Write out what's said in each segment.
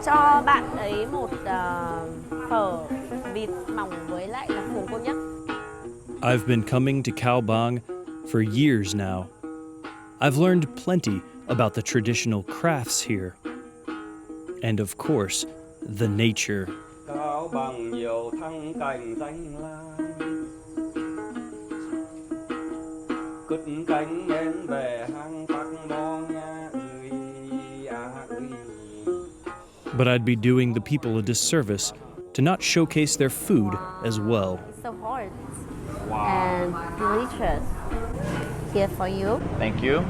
cho bạn ấy một phở vịt mỏng với lại là sườn cô nhắc. I've been coming to Khao Bang for years now. I've learned plenty about the traditional crafts here. And of course, the nature. Khao Bang nhiều thắng cảnh danh lam, cất cánh én về hang Bắc Mo nha ơi à ơi. But I'd be doing the people a disservice to not showcase their food as well. So hot and delicious. Here for you. Thank you.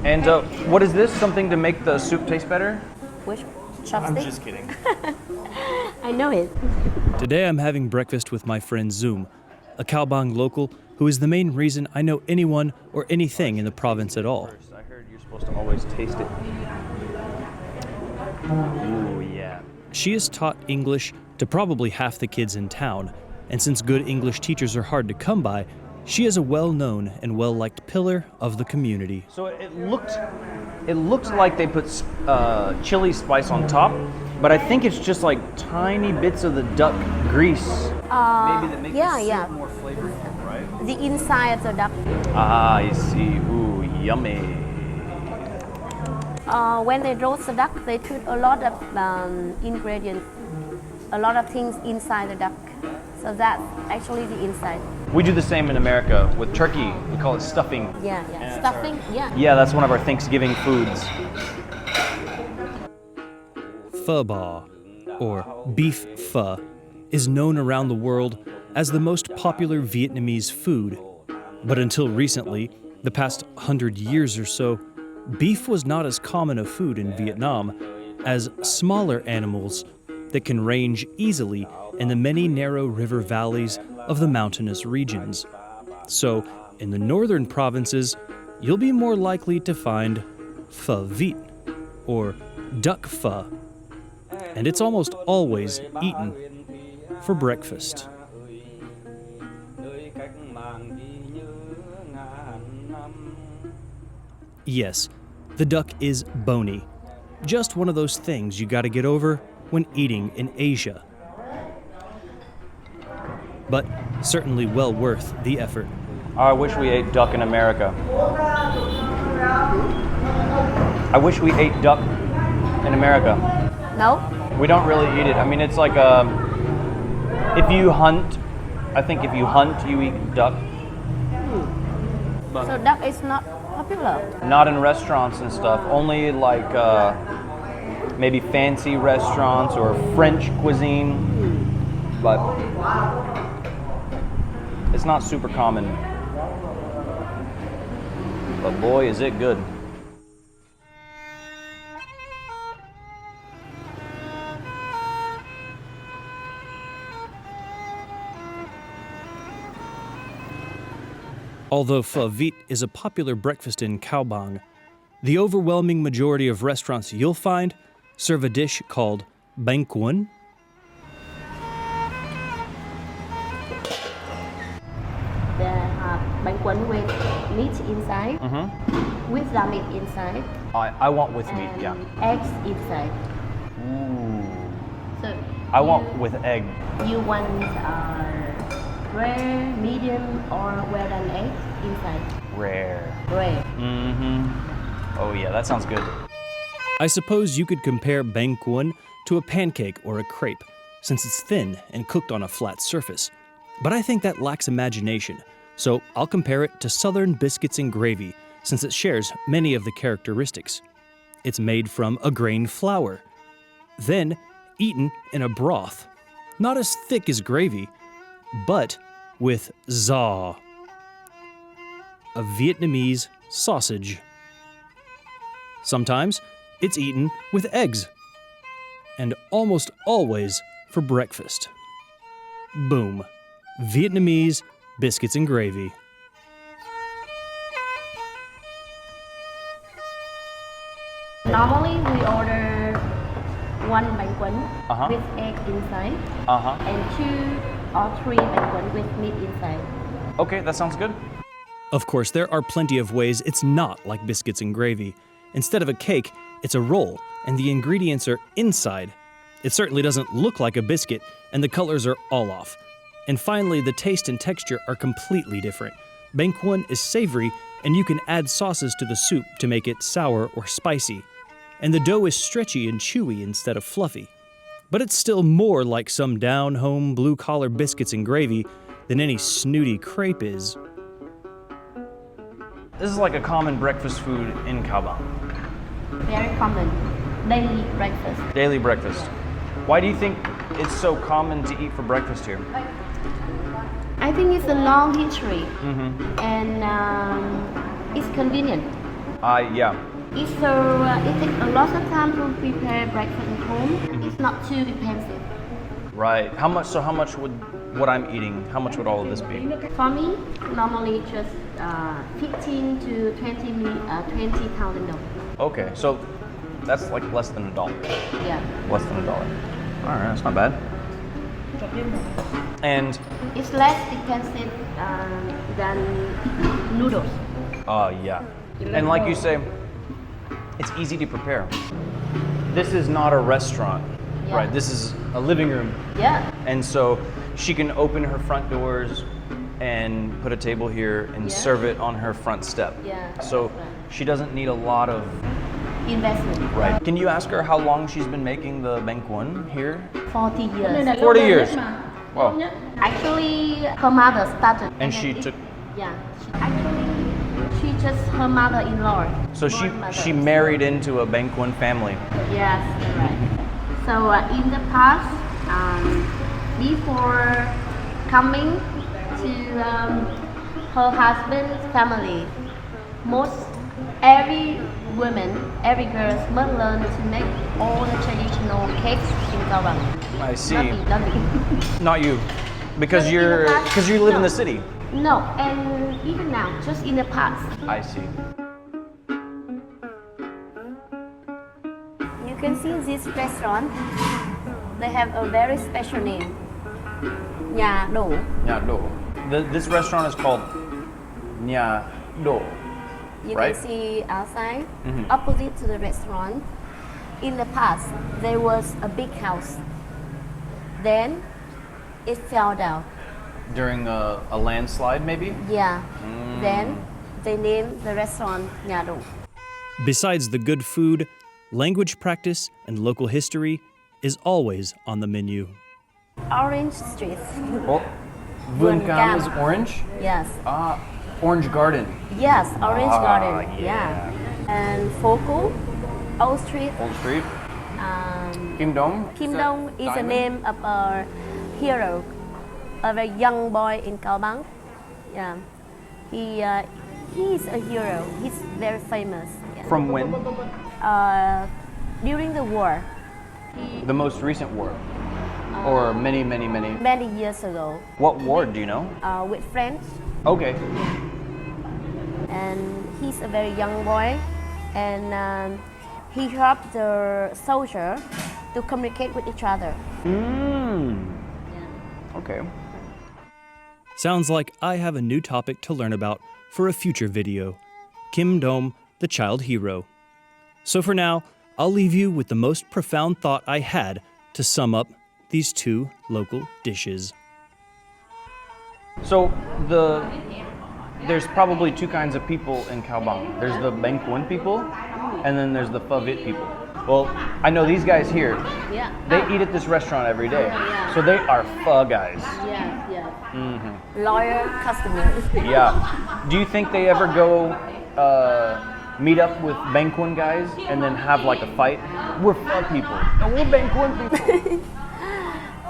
And what is this? Something to make the soup taste better? Which chopstick? I'm just kidding. I know it. Today I'm having breakfast with my friend Zoom, a Khao Bang local who is the main reason I know anyone or anything in the province at all. I heard you're supposed to always taste it. Ooh, yeah. She has taught English to probably half the kids in town, and since good English teachers are hard to come by, she is a well-known and well-liked pillar of the community. So it looked like they put chili spice on top, but I think it's just like tiny bits of the duck grease. Maybe that make the soup more flavorful, right? The inside of the duck. Ah, I see. Ooh, yummy. When they roast the duck, they put a lot of ingredients, a lot of things inside the duck. So that's actually the inside. We do the same in America with turkey. We call it stuffing. Yeah. Stuffing, yeah. Yeah, that's one of our Thanksgiving foods. Pho ba, or beef pho, is known around the world as the most popular Vietnamese food. But until recently, the past 100 years or so, beef was not as common a food in Vietnam as smaller animals that can range easily in the many narrow river valleys of the mountainous regions. So, in the northern provinces, you'll be more likely to find pho vịt, or duck pho, and it's almost always eaten for breakfast. Yes, the duck is bony. Just one of those things you gotta get over when eating in Asia. But certainly well worth the effort. I wish we ate duck in America. I wish we ate duck in America. No? We don't really eat it. I mean, it's like if you hunt, I think if you hunt, you eat duck. So duck is not popular? Not in restaurants and stuff. Only like maybe fancy restaurants or French cuisine. But it's not super common. But boy, is it good. Although pho vịt is a popular breakfast in Khao Bang, the overwhelming majority of restaurants you'll find serve a dish called bánh cuốn. They have bánh cuốn with meat inside, with the meat inside. I want with meat, and yeah. eggs inside. Ooh. So I want with egg. you want rare, medium, or well done eggs inside? Rare. Rare. Oh yeah, that sounds good. I suppose you could compare bánh cuốn to a pancake or a crepe, since it's thin and cooked on a flat surface. But I think that lacks imagination, so I'll compare it to Southern biscuits and gravy, since it shares many of the characteristics. It's made from a grain flour, then eaten in a broth, not as thick as gravy, but with giò, a Vietnamese sausage. Sometimes it's eaten with eggs, and almost always for breakfast. Boom, Vietnamese biscuits and gravy. Normally we order one bánh cuốn with egg inside and 2 or 3 bánh cuốn with meat inside. Okay, that sounds good. Of course, there are plenty of ways it's not like biscuits and gravy. Instead of a cake, It's a roll, and the ingredients are inside. It certainly doesn't look like a biscuit, and the colors are all off. And finally, the taste and texture are completely different. Bánh cuốn is savory, and you can add sauces to the soup to make it sour or spicy. And the dough is stretchy and chewy instead of fluffy. But it's still more like some down-home blue-collar biscuits and gravy than any snooty crepe is. This is like a common breakfast food in Khao Bang. Very common. Daily breakfast. Daily breakfast. Why do you think it's so common to eat for breakfast here? I think it's a long history, and it's convenient. Yeah. It takes a lot of time to prepare breakfast at home. It's not too expensive. Right. How much would what I'm eating, how much would all of this be? For me, normally just 15 to 20,000 dollars. Okay, so that's like less than $1. Yeah. Less than $1. All right, that's not bad. And It's less expensive than noodles. yeah. And like you say, it's easy to prepare. This is not a restaurant, Yeah. right? This is a living room. Yeah. And so she can open her front doors and put a table here and Yeah. serve it on her front step. Yeah. So she doesn't need a lot of. Investment. Right. Can you ask her how long she's been making the bánh cuốn here? 40 years. 40 years. Wow. Actually, her mother started. And then she it- took. Yeah. Actually, she just her mother-in-law. So she born mother. she married into a bánh cuốn family. Yes, right. So in the past, before coming to her husband's family, every girl must learn to make all the traditional cakes in Khao Bang. I see. Not me. Not you, because Just in the past, because you live in no. the city. No, and even now, just in the past. I see. You can see this restaurant. They have a very special name. Nhà Đổ. Nha Do. This restaurant is called Nha Do. You Right. can see outside, opposite to the restaurant. In the past, there was a big house. Then, it fell down. During a landslide, maybe? Yeah. Then, they named the restaurant Nhà Đổ. Besides the good food, language practice and local history is always on the menu. Orange Street. Oh, Vườn Cam is orange? Yes. Orange Garden. Yes, Orange Garden. yeah. And Foco, Old Street. Old Street. Um, Kim Dong. Kim Dong is the name of a hero, a very young boy in Khao Bang. Yeah, he's a hero. He's very famous. Yeah. From when? During the war, The most recent war. Or many, many, many. many years ago, What war, do you know? with French, Okay. and he's a very young boy, and he helped the soldier to communicate with each other. Okay. Sounds like I have a new topic to learn about for a future video. Kim Dom, the child hero. So for now, I'll leave you with the most profound thought I had to sum up these two local dishes. So there's probably two kinds of people in Khao Bang. There's the Bánh cuốn people, and then there's the Pho Viet people. Well, I know these guys here. Yeah. They eat at this restaurant every day, yeah. so they are pho guys. Yes, yes. Loyal customers. Yeah. Do you think they ever go meet up with Bánh cuốn guys and then have like a fight? We're pho people. No, we're Bánh cuốn people.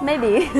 Maybe.